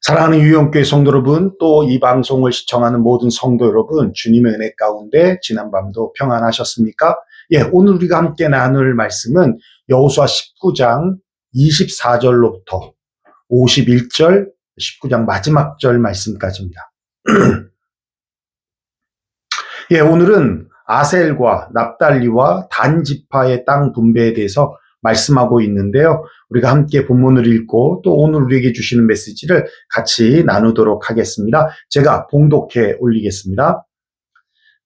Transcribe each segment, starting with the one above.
사랑하는 유영교회 성도 여러분, 또 이 방송을 시청하는 모든 성도 여러분, 주님의 은혜 가운데 지난밤도 평안하셨습니까? 오늘 우리가 함께 나눌 말씀은 여호수아 19장 24절로부터 51절, 19장 마지막 절 말씀까지입니다. 오늘은 아셀과 납달리와 단 지파의 땅 분배에 대해서 말씀하고 있는데요. 우리가 함께 본문을 읽고 또 오늘 우리에게 주시는 메시지를 같이 나누도록 하겠습니다. 제가 봉독해 올리겠습니다.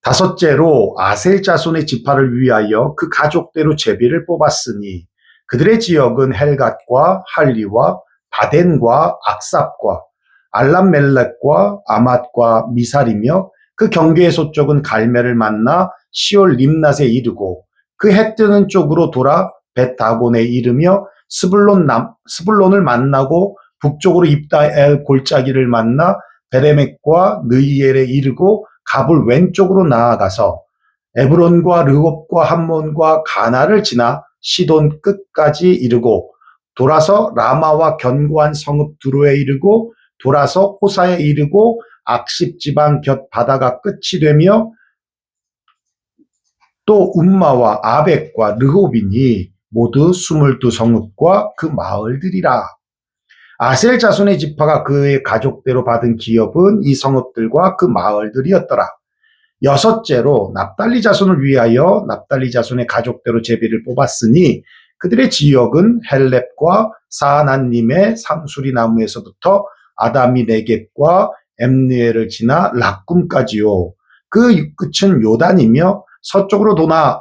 다섯째로 아셀 자손의 지파를 위하여 그 가족대로 제비를 뽑았으니 그들의 지역은 헬갓과 할리와 바덴과 악삽과 알람멜렉과 아맛과 미살이며 그 경계의 서쪽은 갈멜을 만나 시올 림낫에 이르고 그 해 뜨는 쪽으로 돌아 벳다곤에 이르며 스불론을 만나고 북쪽으로 입다엘 골짜기를 만나 베레멕과 느이엘에 이르고 갑을 왼쪽으로 나아가서 에브론과 르홉과 함몬과 가나를 지나 시돈 끝까지 이르고 돌아서 라마와 견고한 성읍 두로에 이르고 돌아서 호사에 이르고 악십 지방 곁 바다가 끝이 되며 또 움마와 아벡과 르홉이니 모두 22성읍과 그 마을들이라. 아셀 자손의 지파가 그의 가족대로 받은 기업은 이 성읍들과 그 마을들이었더라. 여섯째로 납달리 자손을 위하여 납달리 자손의 가족대로 제비를 뽑았으니 그들의 지역은 헬렙과 사하나님의 상수리 나무에서부터 아다미 네겝과 엠느엘을 지나 락꿈까지요. 그 끝은 요단이며 서쪽으로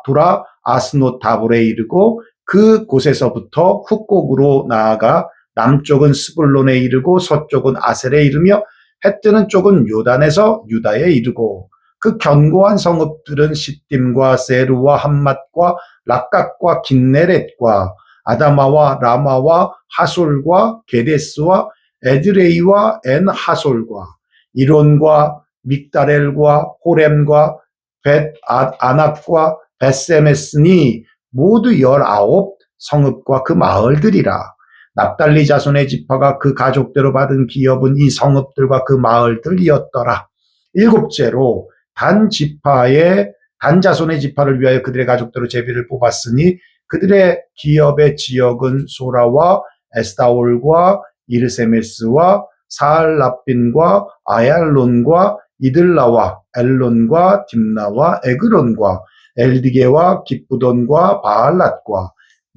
돌아 아스노 다볼에 이르고 그 곳에서부터 훅곡으로 나아가 남쪽은 스불론에 이르고 서쪽은 아셀에 이르며 해 뜨는 쪽은 요단에서 유다에 이르고 그 견고한 성읍들은 시딤과 세루와 함맛과 락각과 긴네렛과 아다마와 라마와 하솔과 게데스와 에드레이와 엔하솔과 이론과 믹다렐과 호렘과 벳 아낙과 벳세메스니 모두 19 성읍과 그 마을들이라. 납달리 자손의 지파가 그 가족대로 받은 기업은 이 성읍들과 그 마을들이었더라. 일곱째로 단 자손의 지파를 위하여 그들의 가족대로 제비를 뽑았으니 그들의 기업의 지역은 소라와 에스타올과 이르세메스와 사알라빈과 아얄론과 이들라와 엘론과 딥나와 에그론과 엘디게와 기쁘돈과 바알랏과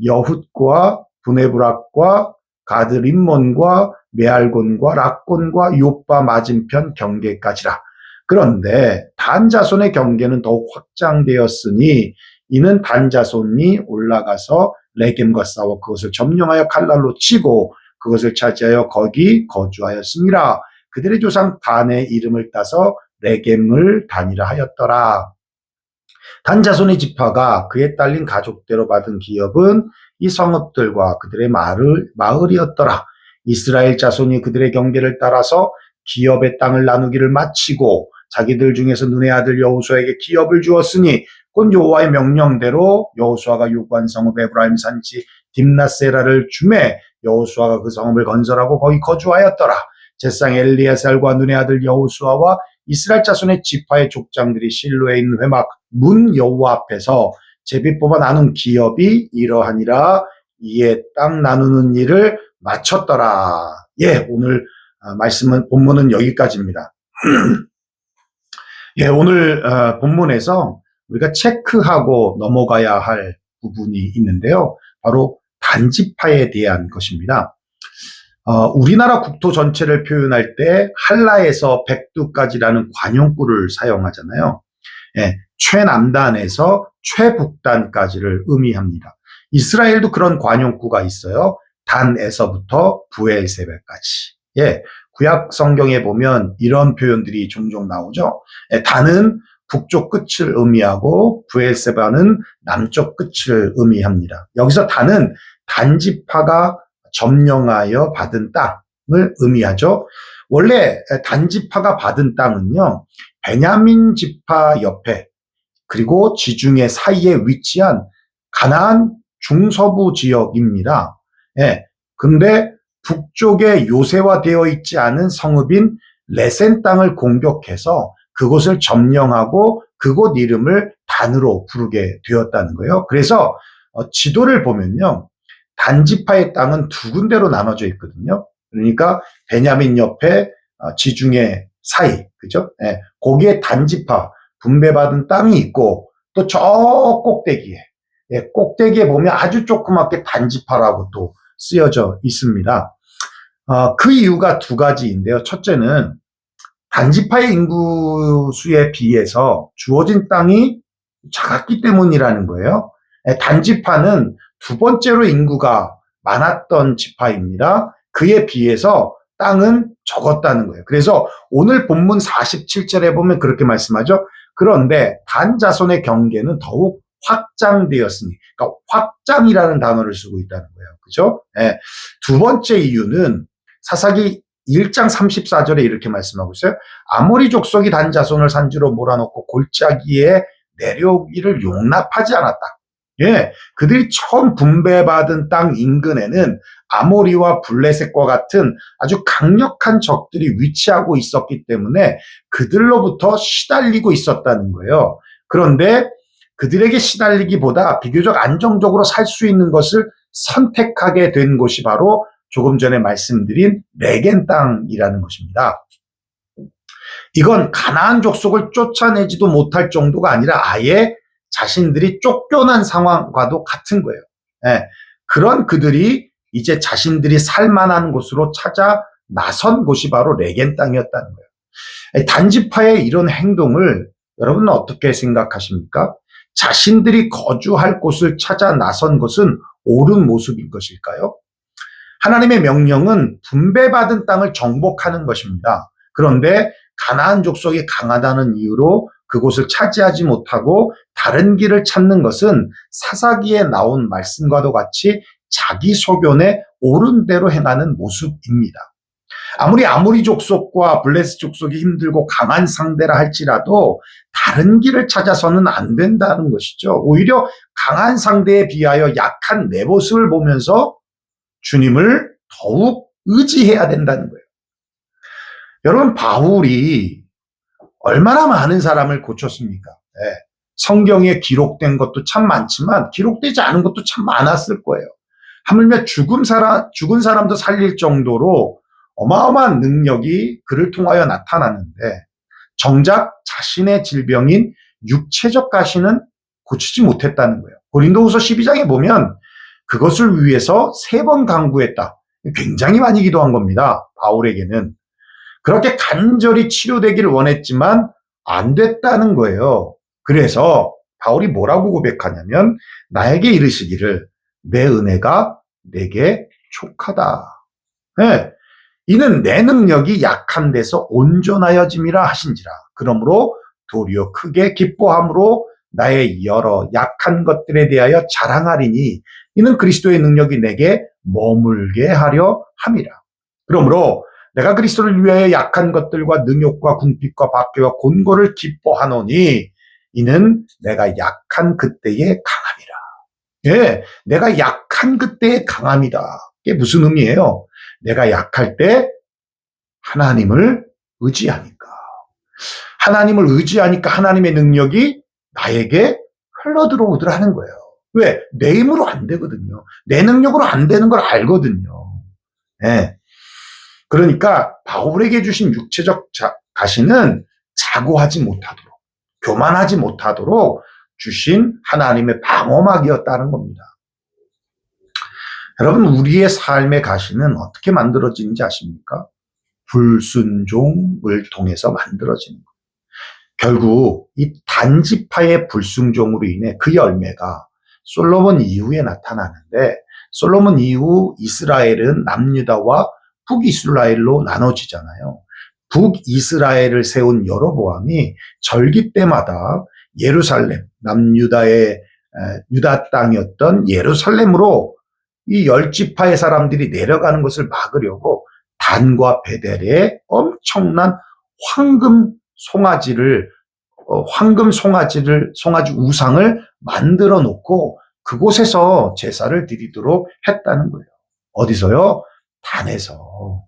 여훗과 부네브락과 가드림몬과 메알곤과 락곤과 요빠 맞은편 경계까지라. 그런데 단 자손의 경계는 더욱 확장되었으니 이는 단 자손이 올라가서 레겜과 싸워 그것을 점령하여 칼날로 치고 그것을 차지하여 거기 거주하였습니다. 그들의 조상 단의 이름을 따서 레겜을 단이라 하였더라. 단 자손의 지파가 그에 딸린 가족대로 받은 기업은 이 성읍들과 그들의 마을이었더라. 이스라엘 자손이 그들의 경계를 따라서 기업의 땅을 나누기를 마치고 자기들 중에서 눈의 아들 여호수아에게 기업을 주었으니 곧 여호와의 명령대로 여호수아가 요구한 성읍 에브라임 산지 딥낫세라를 주매 여호수아가 그 성읍을 건설하고 거기 거주하였더라. 제상 엘리에셀과 눈의 아들 여호수아와 이스라엘 자손의 지파의 족장들이 실로에 있는 회막 문 여호와 앞에서 제비 뽑아 나눈 기업이 이러하니라. 이에 땅 나누는 일을 마쳤더라. 오늘 본문은 여기까지입니다. 오늘 본문에서 우리가 체크하고 넘어가야 할 부분이 있는데요. 바로 단지파에 대한 것입니다. 우리나라 국토 전체를 표현할 때 한라에서 백두까지라는 관용구를 사용하잖아요. 최남단에서 최북단까지를 의미합니다. 이스라엘도 그런 관용구가 있어요. 단에서부터 브엘세베까지. 구약 성경에 보면 이런 표현들이 종종 나오죠. 단은 북쪽 끝을 의미하고 브엘세바는 남쪽 끝을 의미합니다. 여기서 단은 단지파가 점령하여 받은 땅을 의미하죠. 원래 단지파가 받은 땅은요, 베냐민 지파 옆에 그리고 지중해 사이에 위치한 가나안 중서부 지역입니다. 근데 북쪽에 요새화되어 있지 않은 성읍인 레센 땅을 공격해서 그곳을 점령하고 그곳 이름을 단으로 부르게 되었다는 거예요. 그래서 지도를 보면요. 단지파의 땅은 두 군데로 나눠져 있거든요. 그러니까 베냐민 옆에 지중해 사이, 그죠? 예, 거기에 단지파, 분배받은 땅이 있고 또 저 꼭대기에, 예, 꼭대기에 보면 아주 조그맣게 단지파라고 또 쓰여져 있습니다. 그 이유가 두 가지인데요. 첫째는 단지파의 인구수에 비해서 주어진 땅이 작았기 때문이라는 거예요. 단지파는 두 번째로 인구가 많았던 지파입니다. 그에 비해서 땅은 적었다는 거예요. 그래서 오늘 본문 47절에 보면 그렇게 말씀하죠. 그런데 단 자손의 경계는 더욱 확장되었으니, 그러니까 확장이라는 단어를 쓰고 있다는 거예요. 그죠? 네. 두 번째 이유는 사사기 1장 34절에 이렇게 말씀하고 있어요. 아모리 족속이 단 자손을 산지로 몰아넣고 골짜기에 내려오기를 용납하지 않았다. 예, 그들이 처음 분배받은 땅 인근에는 아모리와 블레셋과 같은 아주 강력한 적들이 위치하고 있었기 때문에 그들로부터 시달리고 있었다는 거예요. 그런데 그들에게 시달리기보다 비교적 안정적으로 살 수 있는 것을 선택하게 된 곳이 바로 조금 전에 말씀드린 레겐 땅이라는 것입니다. 이건 가나안 족속을 쫓아내지도 못할 정도가 아니라 아예 자신들이 쫓겨난 상황과도 같은 거예요. 예, 그런 그들이 이제 자신들이 살만한 곳으로 찾아 나선 곳이 바로 레겐 땅이었다는 거예요. 단지파의 이런 행동을 여러분은 어떻게 생각하십니까? 자신들이 거주할 곳을 찾아 나선 것은 옳은 모습인 것일까요? 하나님의 명령은 분배받은 땅을 정복하는 것입니다. 그런데 가나안 족속이 강하다는 이유로 그곳을 차지하지 못하고 다른 길을 찾는 것은 사사기에 나온 말씀과도 같이 자기 소견에 옳은 대로 행하는 모습입니다. 아무리 아모리 족속과 블레셋 족속이 힘들고 강한 상대라 할지라도 다른 길을 찾아서는 안 된다는 것이죠. 오히려 강한 상대에 비하여 약한 내 모습을 보면서 주님을 더욱 의지해야 된다는 거예요. 여러분, 바울이 얼마나 많은 사람을 고쳤습니까? 네. 성경에 기록된 것도 참 많지만 기록되지 않은 것도 참 많았을 거예요. 하물며 죽은 사람도 살릴 정도로 어마어마한 능력이 그를 통하여 나타나는데 정작 자신의 질병인 육체적 가시는 고치지 못했다는 거예요. 고린도후서 12장에 보면 그것을 위해서 3번 간구했다. 굉장히 많이 기도한 겁니다. 바울에게는. 그렇게 간절히 치료되기를 원했지만 안 됐다는 거예요. 그래서 바울이 뭐라고 고백하냐면 나에게 이르시기를 내 은혜가 내게 족하다. 네. 이는 내 능력이 약한 데서 온전하여짐이라 하신지라. 그러므로 도리어 크게 기뻐함으로 나의 여러 약한 것들에 대하여 자랑하리니 이는 그리스도의 능력이 내게 머물게 하려 함이라. 그러므로 내가 그리스도를 위하여 약한 것들과 능욕과 궁핍과 박해와 곤고를 기뻐하노니 이는 내가 약한 그때의 강함이라. 예, 내가 약한 그때의 강함이다. 이게 무슨 의미예요? 내가 약할 때 하나님을 의지하니까. 하나님을 의지하니까 하나님의 능력이 나에게 흘러들어오더라는 거예요. 왜? 내 힘으로 안 되거든요. 내 능력으로 안 되는 걸 알거든요. 예. 그러니까 바울에게 주신 육체적 가시는 자고하지 못하도록, 교만하지 못하도록 주신 하나님의 방어막이었다는 겁니다. 여러분, 우리의 삶의 가시는 어떻게 만들어지는지 아십니까? 불순종을 통해서 만들어지는 거예요. 결국 이 단지파의 불순종으로 인해 그 열매가 솔로몬 이후에 나타나는데 솔로몬 이후 이스라엘은 남유다와 북이스라엘로 나눠지잖아요. 북이스라엘을 세운 여로보암이 절기 때마다 예루살렘, 남유다의 유다 땅이었던 예루살렘으로 이 10지파의 사람들이 내려가는 것을 막으려고 단과 베델에 엄청난 송아지 우상을 만들어 놓고 그곳에서 제사를 드리도록 했다는 거예요. 어디서요? 다 내서,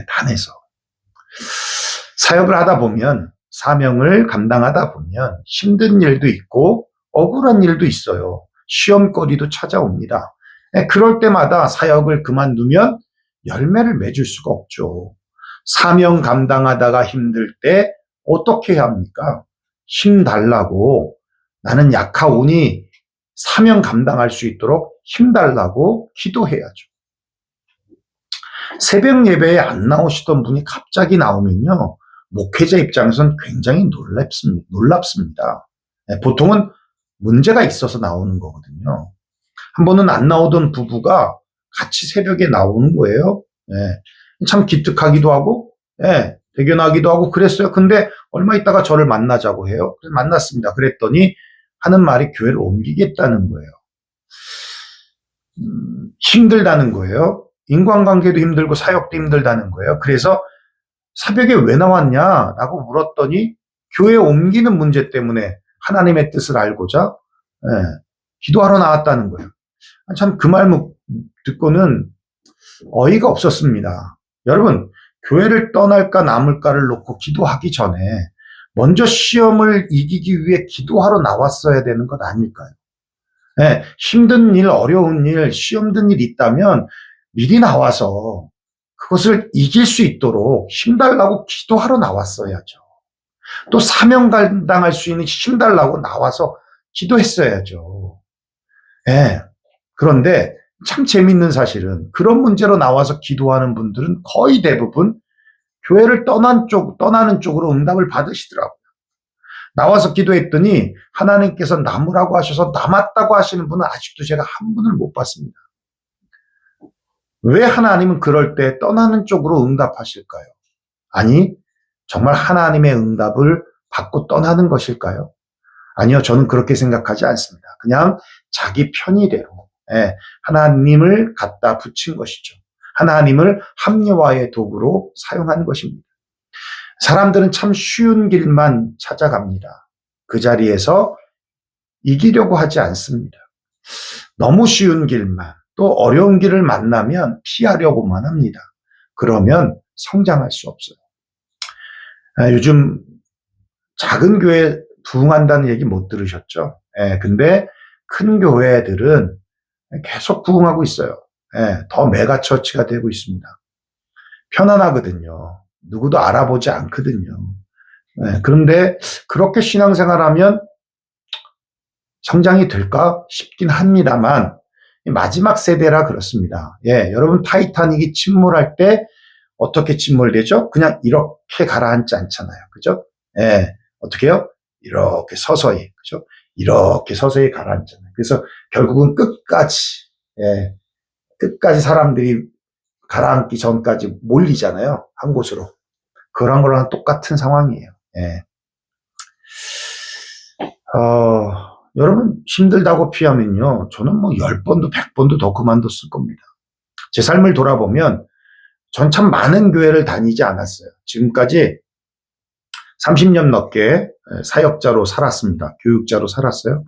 다 내서. 사역을 하다 보면, 사명을 감당하다 보면 힘든 일도 있고 억울한 일도 있어요. 시험거리도 찾아옵니다. 그럴 때마다 사역을 그만두면 열매를 맺을 수가 없죠. 사명 감당하다가 힘들 때 어떻게 해야 합니까? 힘 달라고, 나는 약하오니 사명 감당할 수 있도록 힘 달라고 기도해야죠. 새벽 예배에 안 나오시던 분이 갑자기 나오면요, 목회자 입장에서는 굉장히 놀랍습니다. 보통은 문제가 있어서 나오는 거거든요. 한 번은 안 나오던 부부가 같이 새벽에 나오는 거예요. 참 기특하기도 하고, 대견하기도 하고 그랬어요. 근데 얼마 있다가 저를 만나자고 해요. 그래서 만났습니다. 그랬더니 하는 말이 교회를 옮기겠다는 거예요. 힘들다는 거예요. 인간관계도 힘들고 사역도 힘들다는 거예요. 그래서 새벽에 왜 나왔냐라고 물었더니 교회 옮기는 문제 때문에 하나님의 뜻을 알고자 기도하러 나왔다는 거예요. 참 그 말 듣고는 어이가 없었습니다. 여러분, 교회를 떠날까 남을까를 놓고 기도하기 전에 먼저 시험을 이기기 위해 기도하러 나왔어야 되는 것 아닐까요? 힘든 일, 어려운 일, 시험 든 일 있다면 미리 나와서 그것을 이길 수 있도록 힘달라고 기도하러 나왔어야죠. 또 사명 감당할 수 있는 힘달라고 나와서 기도했어야죠. 그런데 참 재밌는 사실은 그런 문제로 나와서 기도하는 분들은 거의 대부분 교회를 떠나는 쪽으로 응답을 받으시더라고요. 나와서 기도했더니 하나님께서 남으라고 하셔서 남았다고 하시는 분은 아직도 제가 한 분을 못 봤습니다. 왜 하나님은 그럴 때 떠나는 쪽으로 응답하실까요? 아니, 정말 하나님의 응답을 받고 떠나는 것일까요? 아니요, 저는 그렇게 생각하지 않습니다. 그냥 자기 편의대로 하나님을 갖다 붙인 것이죠. 하나님을 합리화의 도구로 사용한 것입니다. 사람들은 참 쉬운 길만 찾아갑니다. 그 자리에서 이기려고 하지 않습니다. 너무 쉬운 길만, 또 어려운 길을 만나면 피하려고만 합니다. 그러면 성장할 수 없어요. 요즘 작은 교회 부흥한다는 얘기 못 들으셨죠? 근데 큰 교회들은 계속 부흥하고 있어요. 더 메가처치가 되고 있습니다. 편안하거든요. 누구도 알아보지 않거든요. 그런데 그렇게 신앙생활하면 성장이 될까 싶긴 합니다만 마지막 세대라 그렇습니다. 여러분 타이타닉이 침몰할 때 어떻게 침몰되죠? 그냥 이렇게 가라앉지 않잖아요. 그죠? 어떻게 해요? 이렇게 서서히, 그죠? 이렇게 서서히 가라앉잖아요. 그래서 결국은 끝까지 사람들이 가라앉기 전까지 몰리잖아요. 한 곳으로. 그런 거랑 똑같은 상황이에요. 여러분 힘들다고 피하면요. 저는 뭐 10번도 100번도 더 그만뒀을 겁니다. 제 삶을 돌아보면 전 참 많은 교회를 다니지 않았어요. 지금까지 30년 넘게 사역자로 살았습니다. 교육자로 살았어요.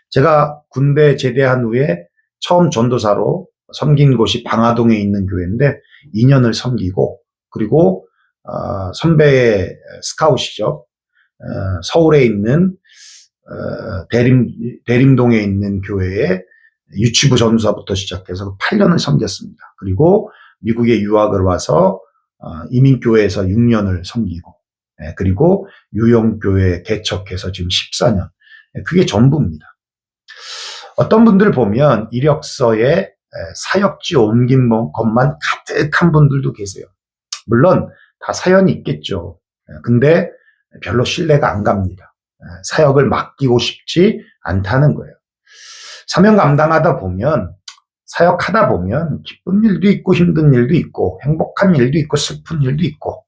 제가 군대 제대한 후에 처음 전도사로 섬긴 곳이 방화동에 있는 교회인데 2년을 섬기고, 그리고 선배의 스카웃이죠. 서울에 있는 대림동에 있는 교회에 유치부 전도사부터 시작해서 8년을 섬겼습니다. 그리고 미국에 유학을 와서 이민교회에서 6년을 섬기고, 그리고 유영교회 개척해서 지금 14년. 그게 전부입니다. 어떤 분들 보면 이력서에 사역지 옮긴 것만 가득한 분들도 계세요. 물론 다 사연이 있겠죠. 근데 별로 신뢰가 안 갑니다. 사역을 맡기고 싶지 않다는 거예요. 사명 감당하다 보면, 사역하다 보면 기쁜 일도 있고 힘든 일도 있고 행복한 일도 있고 슬픈 일도 있고,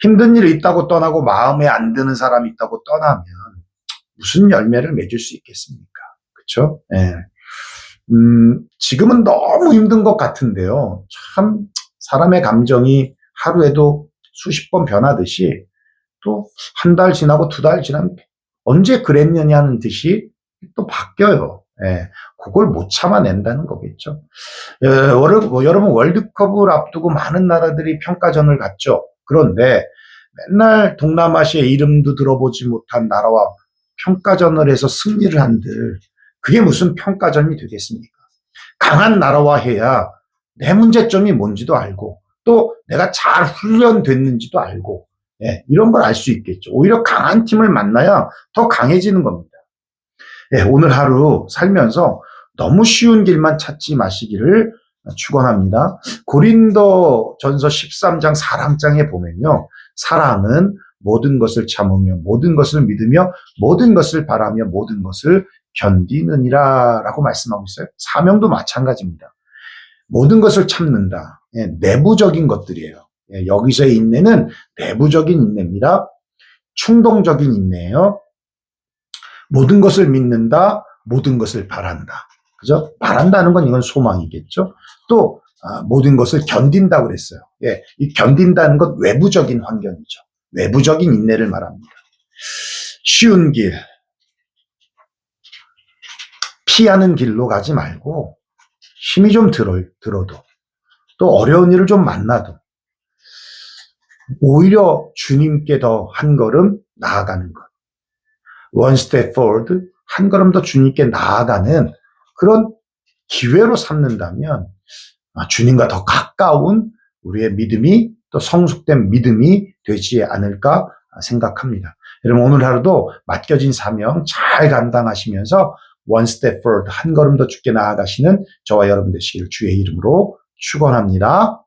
힘든 일이 있다고 떠나고 마음에 안 드는 사람이 있다고 떠나면 무슨 열매를 맺을 수 있겠습니까? 그렇죠? 지금은 너무 힘든 것 같은데요. 참 사람의 감정이 하루에도 수십 번 변하듯이 또 한 달 지나고 2달 지나면 언제 그랬느냐는 듯이 또 바뀌어요. 그걸 못 참아낸다는 거겠죠. 여러분 월드컵을 앞두고 많은 나라들이 평가전을 갔죠. 그런데 맨날 동남아시아의 이름도 들어보지 못한 나라와 평가전을 해서 승리를 한들 그게 무슨 평가전이 되겠습니까? 강한 나라와 해야 내 문제점이 뭔지도 알고 또 내가 잘 훈련됐는지도 알고 이런 걸 알 수 있겠죠. 오히려 강한 팀을 만나야 더 강해지는 겁니다. 오늘 하루 살면서 너무 쉬운 길만 찾지 마시기를 축원합니다. 고린도전서 13장 4장에 보면요. 사랑은 모든 것을 참으며 모든 것을 믿으며 모든 것을 바라며 모든 것을 견디느니라 라고 말씀하고 있어요. 사명도 마찬가지입니다. 모든 것을 참는다. 내부적인 것들이에요. 여기서의 인내는 내부적인 인내입니다. 충동적인 인내예요. 모든 것을 믿는다. 모든 것을 바란다. 그죠? 바란다는 건 이건 소망이겠죠. 또 모든 것을 견딘다고 그랬어요. 이 견딘다는 건 외부적인 환경이죠. 외부적인 인내를 말합니다. 쉬운 길, 피하는 길로 가지 말고 힘이 좀 들어도 또 어려운 일을 좀 만나도 오히려 주님께 더 한 걸음 나아가는 것. One step forward, 한 걸음 더 주님께 나아가는 그런 기회로 삼는다면 주님과 더 가까운 우리의 믿음이 또 성숙된 믿음이 되지 않을까 생각합니다. 여러분 오늘 하루도 맡겨진 사명 잘 감당하시면서 one step forward, 한 걸음 더 주께 나아가시는 저와 여러분 되시기를 주의 이름으로 축원합니다.